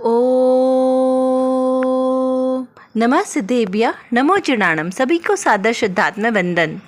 ओम नमः सिद्धेभ्य नमो चिणाणम। सभी को सादर श्रद्धात्मक वंदन।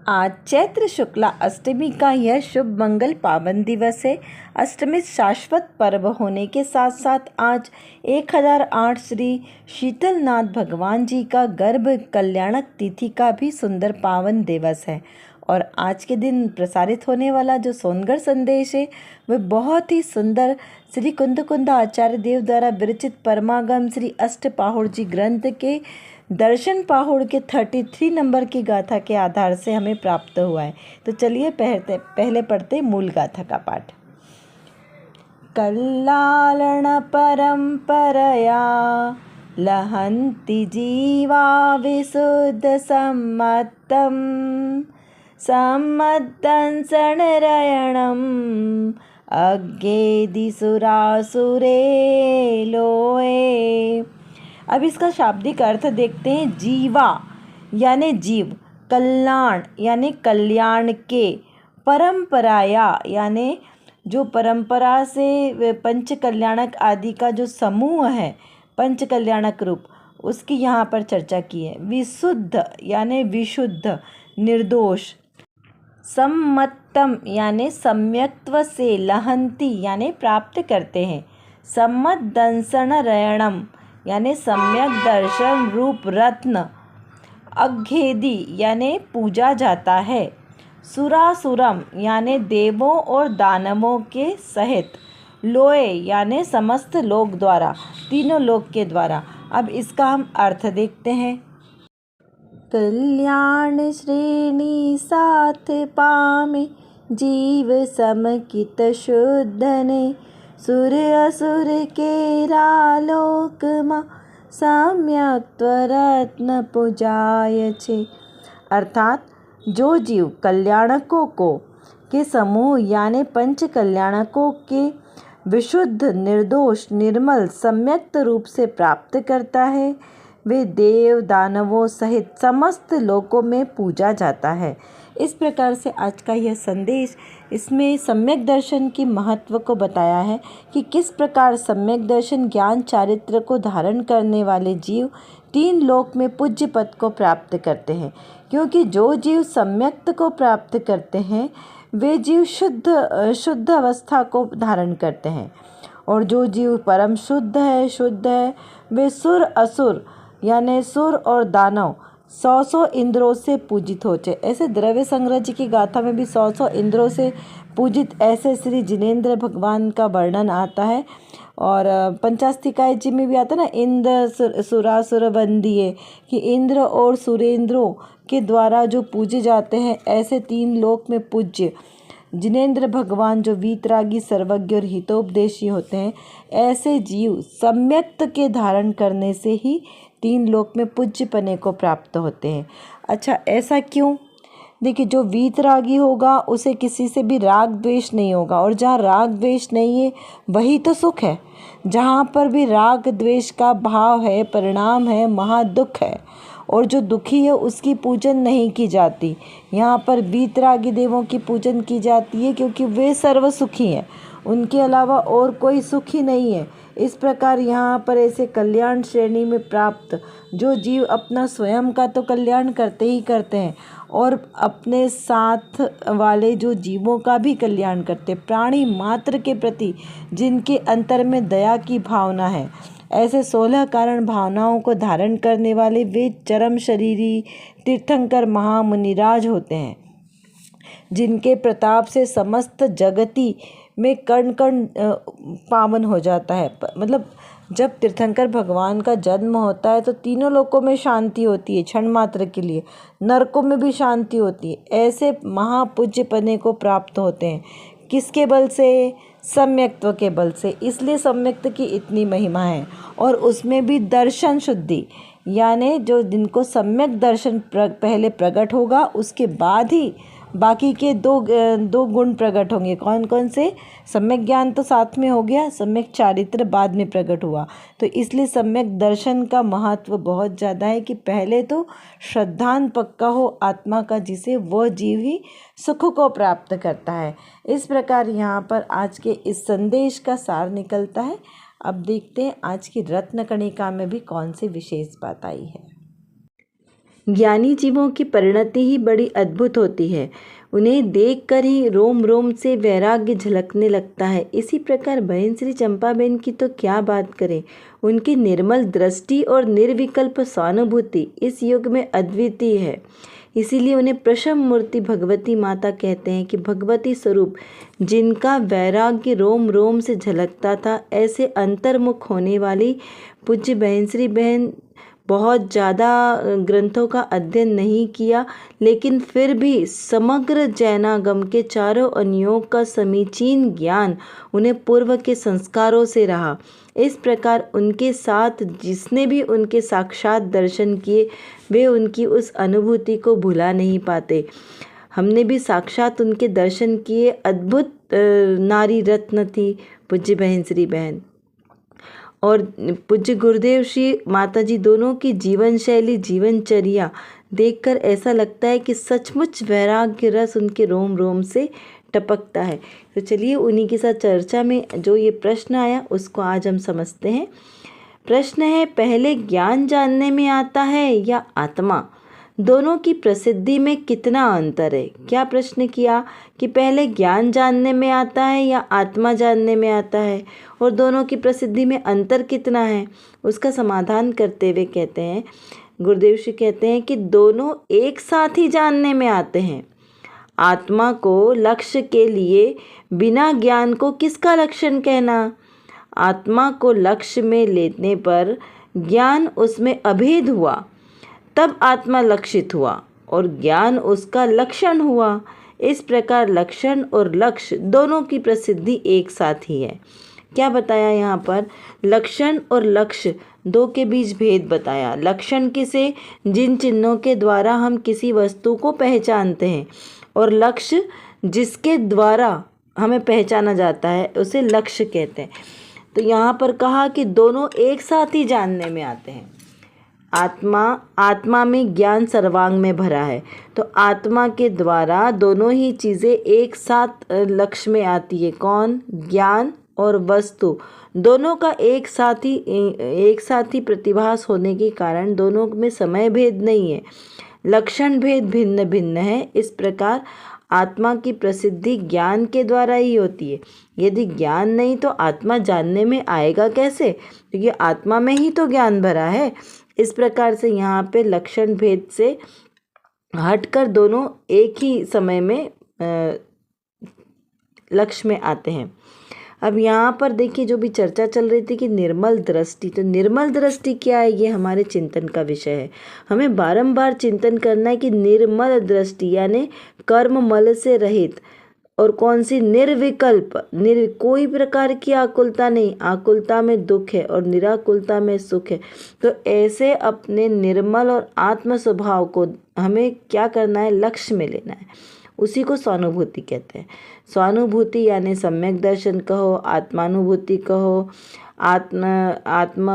आज चैत्र शुक्ला अष्टमी का यह शुभ मंगल पावन दिवस है। अष्टमी शाश्वत पर्व होने के साथ साथ आज 1008 श्री शीतलनाथ भगवान जी का गर्भ कल्याणक तिथि का भी सुंदर पावन दिवस है। और आज के दिन प्रसारित होने वाला जो सोनगढ़ संदेश है वह बहुत ही सुंदर श्री कुंद आचार्य देव द्वारा विरचित परमागम श्री अष्टपाहुड़ जी ग्रंथ के दर्शन पाहुड़ के 33 नंबर की गाथा के आधार से हमें प्राप्त हुआ है। तो चलिए पहले पढ़ते मूल गाथा का पाठ। कल्लालण परंपरया लहन्ति जीवा विशुद्ध सम्मत्तं सम्मद्धं सनरयणम् अज्ञेदिसुरासुरे लोए। अब इसका शाब्दिक अर्थ देखते हैं। जीवा यानी जीव, कल्याण यानी कल्याण के, परंपराया यानी जो परंपरा से पंच कल्याणक आदि का जो समूह है, पंच कल्याणक रूप, उसकी यहाँ पर चर्चा की है। विशुद्ध यानी विशुद्ध, निर्दोष। सम्मत्तम यानी सम्यक्त्व से, लहंती यानी प्राप्त करते हैं। सम्मत दंसन रयणम यानी सम्यक दर्शन रूप रत्न। अघेदी यानी पूजा जाता है। सुरासुरम यानी देवों और दानवों के सहित। लोए यानी समस्त लोक द्वारा, तीनों लोक के द्वारा। अब इसका हम अर्थ देखते हैं। कल्याण श्रेणी साथ पामे जीव समकित शुद्धने सुर असुर केरा लोकमा सम्यक त्वरत्न पूजाय छे। अर्थात जो जीव कल्याणकों को के समूह यानी पंच कल्याणकों के विशुद्ध, निर्दोष, निर्मल, सम्यक्त रूप से प्राप्त करता है, वे देव दानवों सहित समस्त लोकों में पूजा जाता है। इस प्रकार से आज का यह संदेश, इसमें सम्यक दर्शन की महत्व को बताया है कि किस प्रकार सम्यक दर्शन ज्ञान चारित्र को धारण करने वाले जीव 3 लोक में पूज्य पद को प्राप्त करते हैं। क्योंकि जो जीव सम्यक्त को प्राप्त करते हैं वे जीव शुद्ध अवस्था को धारण करते हैं, और जो जीव परम शुद्ध है वे सुर असुर यानी सुर और दानव 100 इंद्रों से पूजित होते। ऐसे द्रव्य संग्रह जी की गाथा में भी 100 इंद्रों से पूजित ऐसे श्री जिनेंद्र भगवान का वर्णन आता है। और पंचास्तिकाय जी में भी आता है ना, इंद्र सुरासुर बंदिये, कि इंद्र और सुरेंद्रों के द्वारा जो पूजे जाते हैं ऐसे 3 लोक में पूज्य जिनेंद्र भगवान जो वीतरागी, सर्वज्ञ और हितोपदेशी होते हैं, ऐसे जीव सम्यक्त के धारण करने से ही 3 लोक में पूज्य पने को प्राप्त होते हैं। अच्छा, ऐसा क्यों? देखिए, जो वीतरागी होगा उसे किसी से भी राग द्वेष नहीं होगा, और जहाँ राग द्वेष नहीं है वही तो सुख है। जहाँ पर भी राग द्वेष का भाव है, परिणाम है, महादुख है, और जो दुखी है उसकी पूजन नहीं की जाती। यहाँ पर वीतरागी देवों की पूजन की जाती है क्योंकि वे सर्व सुखी हैं, उनके अलावा और कोई सुखी नहीं है। इस प्रकार यहाँ पर ऐसे कल्याण श्रेणी में प्राप्त जो जीव अपना स्वयं का तो कल्याण करते ही करते हैं, और अपने साथ वाले जो जीवों का भी कल्याण करते, प्राणी मात्र के प्रति जिनके अंतर में दया की भावना है, ऐसे 16 कारण भावनाओं को धारण करने वाले वे चरम शरीरी तीर्थंकर महामुनिराज होते हैं, जिनके प्रताप से समस्त जगती में कण कण पावन हो जाता है। मतलब जब तीर्थंकर भगवान का जन्म होता है तो तीनों लोकों में शांति होती है, क्षण मात्र के लिए, नरकों में भी शांति होती है। ऐसे महापूज्य पने को प्राप्त होते हैं। किसके बल से? सम्यक्त्व के बल से। इसलिए सम्यक्त की इतनी महिमा है। और उसमें भी दर्शन शुद्धि, यानी जो जिनको सम्यक दर्शन पहले प्रकट होगा उसके बाद ही बाकी के दो गुण प्रकट होंगे। कौन कौन से? सम्यक ज्ञान तो साथ में हो गया, सम्यक चारित्र बाद में प्रकट हुआ। तो इसलिए सम्यक दर्शन का महत्व बहुत ज़्यादा है कि पहले तो श्रद्धान पक्का हो आत्मा का, जिसे वह जीव ही सुख को प्राप्त करता है। इस प्रकार यहाँ पर आज के इस संदेश का सार निकलता है। अब देखते हैं आज की रत्न कणिका में भी कौन सी विशेष बात आई है। ज्ञानी जीवों की परिणति ही बड़ी अद्भुत होती है। उन्हें देखकर ही रोम रोम से वैराग्य झलकने लगता है। इसी प्रकार बहन श्री चंपाबेन की तो क्या बात करें। उनकी निर्मल दृष्टि और निर्विकल्प सहानुभूति इस युग में अद्वितीय है। इसीलिए उन्हें प्रशम मूर्ति भगवती माता कहते हैं कि भगवती स्वरूप जिनका वैराग्य रोम रोम से झलकता था। ऐसे अंतर्मुख होने वाली पूज्य बहन श्री बहन बहुत ज़्यादा ग्रंथों का अध्ययन नहीं किया, लेकिन फिर भी समग्र जैनागम के चारों अनुयोग का समीचीन ज्ञान उन्हें पूर्व के संस्कारों से रहा। इस प्रकार उनके साथ जिसने भी उनके साक्षात दर्शन किए वे उनकी उस अनुभूति को भुला नहीं पाते। हमने भी साक्षात उनके दर्शन किए। अद्भुत नारी रत्न थी पूज्य बहन श्री बहन। और पूज्य गुरुदेव श्री माता जी दोनों की जीवन शैली जीवनचर्या देखकर ऐसा लगता है कि सचमुच वैराग्य रस उनके रोम रोम से टपकता है। तो चलिए उन्हीं के साथ चर्चा में जो ये प्रश्न आया उसको आज हम समझते हैं। प्रश्न है, पहले ज्ञान जानने में आता है या आत्मा? दोनों की प्रसिद्धि में कितना अंतर है? क्या प्रश्न किया कि पहले ज्ञान जानने में आता है या आत्मा जानने में आता है और दोनों की प्रसिद्धि में अंतर कितना है? उसका समाधान करते हुए कहते हैं, गुरुदेव श्री कहते हैं कि दोनों एक साथ ही जानने में आते हैं। आत्मा को लक्ष्य के लिए बिना ज्ञान को किसका लक्षण कहना? आत्मा को लक्ष्य में लेने पर ज्ञान उसमें अभेद हुआ, तब आत्मा लक्षित हुआ और ज्ञान उसका लक्षण हुआ। इस प्रकार लक्षण और लक्ष्य दोनों की प्रसिद्धि एक साथ ही है। क्या बताया यहाँ पर? लक्षण और लक्ष्य दो के बीच भेद बताया। लक्षण किसे? जिन चिन्हों के द्वारा हम किसी वस्तु को पहचानते हैं, और लक्ष्य जिसके द्वारा हमें पहचाना जाता है उसे लक्ष्य कहते हैं। तो यहाँ पर कहा कि दोनों एक साथ ही जानने में आते हैं। आत्मा में ज्ञान सर्वांग में भरा है, तो आत्मा के द्वारा दोनों ही चीज़ें एक साथ लक्ष्य में आती है। कौन? ज्ञान और वस्तु दोनों का एक साथ ही प्रतिभास होने के कारण दोनों में समय भेद नहीं है, लक्षण भेद भिन्न भिन्न है। इस प्रकार आत्मा की प्रसिद्धि ज्ञान के द्वारा ही होती है। यदि ज्ञान नहीं तो आत्मा जानने में आएगा कैसे? क्योंकि आत्मा में ही तो ज्ञान भरा है। इस प्रकार से यहाँ पे लक्षण भेद से हटकर दोनों एक ही समय में लक्ष्य में आते हैं। अब यहाँ पर देखिए जो भी चर्चा चल रही थी कि निर्मल दृष्टि, तो निर्मल दृष्टि क्या है, ये हमारे चिंतन का विषय है। हमें बारंबार चिंतन करना है कि निर्मल दृष्टि यानी कर्म मल से रहित, और कौन सी? निर्विकल्प, कोई प्रकार की आकुलता नहीं। आकुलता में दुख है और निराकुलता में सुख है। तो ऐसे अपने निर्मल और आत्म स्वभाव को हमें क्या करना है? लक्ष्य में लेना है। उसी को स्वानुभूति कहते हैं। स्वानुभूति यानी सम्यक दर्शन कहो, आत्मानुभूति कहो, आत्म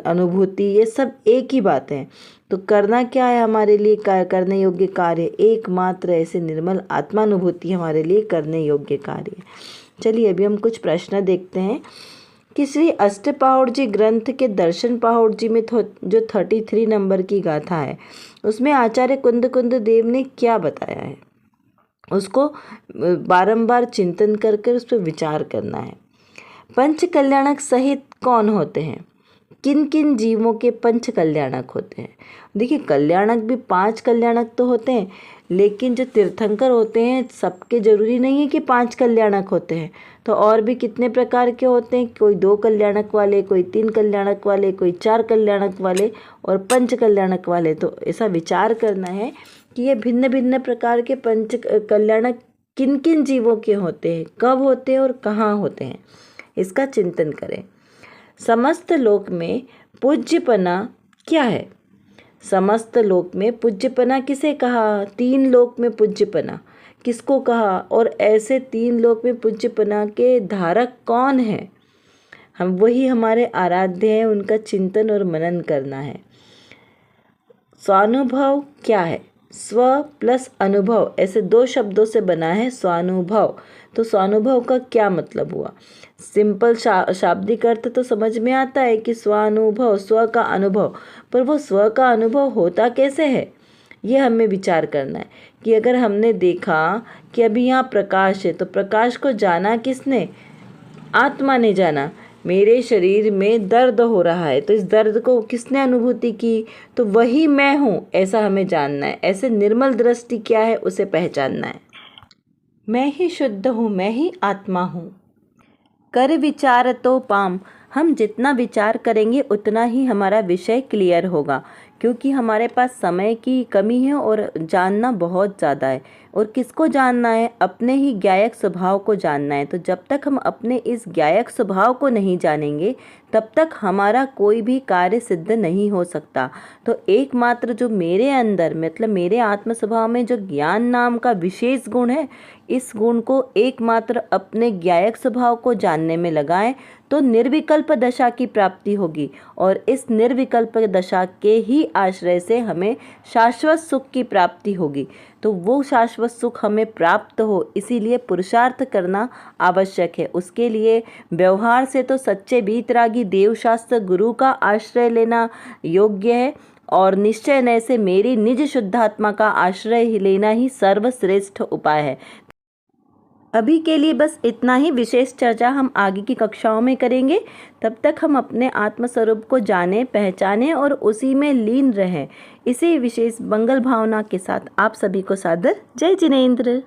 अनुभूति, ये सब एक ही बात है। तो करना क्या है हमारे लिए? करने योग्य कार्य एकमात्र ऐसे निर्मल आत्मानुभूति हमारे लिए करने योग्य कार्य है। चलिए अभी हम कुछ प्रश्न देखते हैं कि श्री अष्टपहौड़ जी ग्रंथ के दर्शन पहौड़ जी में जो 33 नंबर की गाथा है उसमें आचार्य कुंद देव ने क्या बताया है, उसको बारंबार चिंतन करके उस पर विचार करना है। पंच कल्याणक सहित कौन होते हैं? किन किन जीवों के पंच कल्याणक होते हैं? देखिए कल्याणक भी 5 कल्याणक तो होते हैं, लेकिन जो तीर्थंकर होते हैं सबके जरूरी नहीं है कि 5 कल्याणक होते हैं। तो और भी कितने प्रकार के होते हैं, कोई 2 कल्याणक वाले, कोई 3 कल्याणक वाले, कोई 4 कल्याणक वाले और पंच कल्याणक वाले। तो ऐसा विचार करना है कि ये भिन्न भिन्न प्रकार के पंच कल्याणक किन किन जीवों के होते हैं, कब होते हैं और कहाँ होते हैं, इसका चिंतन करें। समस्त लोक में पूज्यपना क्या है? समस्त लोक में पूज्यपना किसे कहा? 3 लोक में पूज्यपना किसको कहा? और ऐसे 3 लोक में पूज्यपना के धारक कौन है? हम वही हमारे आराध्य हैं, उनका चिंतन और मनन करना है। स्वानुभव क्या है? स्व प्लस अनुभव, ऐसे दो शब्दों से बना है स्वानुभव। तो स्वानुभव का क्या मतलब हुआ? सिंपल शाब्दिक अर्थ तो समझ में आता है कि स्वानुभव, स्व का अनुभव, पर वो स्व का अनुभव होता कैसे है, ये हमें विचार करना है। कि अगर हमने देखा कि अभी यहाँ प्रकाश है, तो प्रकाश को जाना किसने? आत्मा ने जाना। मेरे शरीर में दर्द हो रहा है, तो इस दर्द को किसने अनुभूति की? तो वही मैं हूँ, ऐसा हमें जानना है। ऐसे निर्मल दृष्टि क्या है, उसे पहचानना है। मैं ही शुद्ध हूँ, मैं ही आत्मा हूँ। कर विचार तो पाम, हम जितना विचार करेंगे उतना ही हमारा विषय क्लियर होगा, क्योंकि हमारे पास समय की कमी है और जानना बहुत ज़्यादा है। और किसको जानना है? अपने ही ज्ञायक स्वभाव को जानना है। तो जब तक हम अपने इस ज्ञायक स्वभाव को नहीं जानेंगे, तब तक हमारा कोई भी कार्य सिद्ध नहीं हो सकता। तो एकमात्र जो मेरे अंदर, मतलब मेरे आत्म स्वभाव में जो ज्ञान नाम का विशेष गुण है, इस गुण को एकमात्र अपने ज्ञायक स्वभाव को जानने में लगाएं, तो निर्विकल्प दशा की प्राप्ति होगी। और इस निर्विकल्प दशा के ही आश्रय से हमें शाश्वत सुख की प्राप्ति होगी। तो वो शाश्वत सुख हमें प्राप्त हो, इसीलिए पुरुषार्थ करना आवश्यक है। उसके लिए व्यवहार से तो सच्चे वीतरागी देवशास्त्र गुरु का आश्रय लेना योग्य है, और निश्चय नय से मेरी निज शुद्धात्मा का आश्रय लेना ही सर्वश्रेष्ठ उपाय है। अभी के लिए बस इतना ही। विशेष चर्चा हम आगे की कक्षाओं में करेंगे। तब तक हम अपने आत्मस्वरूप को जानें, पहचानें और उसी में लीन रहें। इसी विशेष मंगल भावना के साथ आप सभी को सादर जय जिनेंद्र।